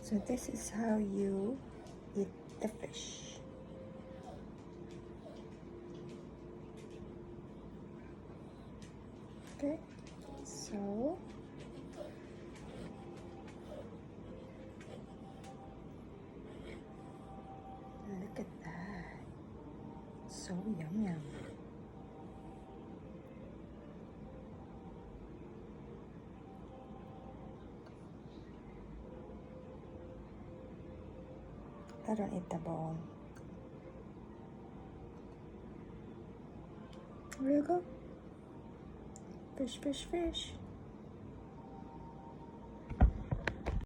So this is how you eat the fish. Okay, so look at that. So yum. I don't eat the bone. There you go. Fish.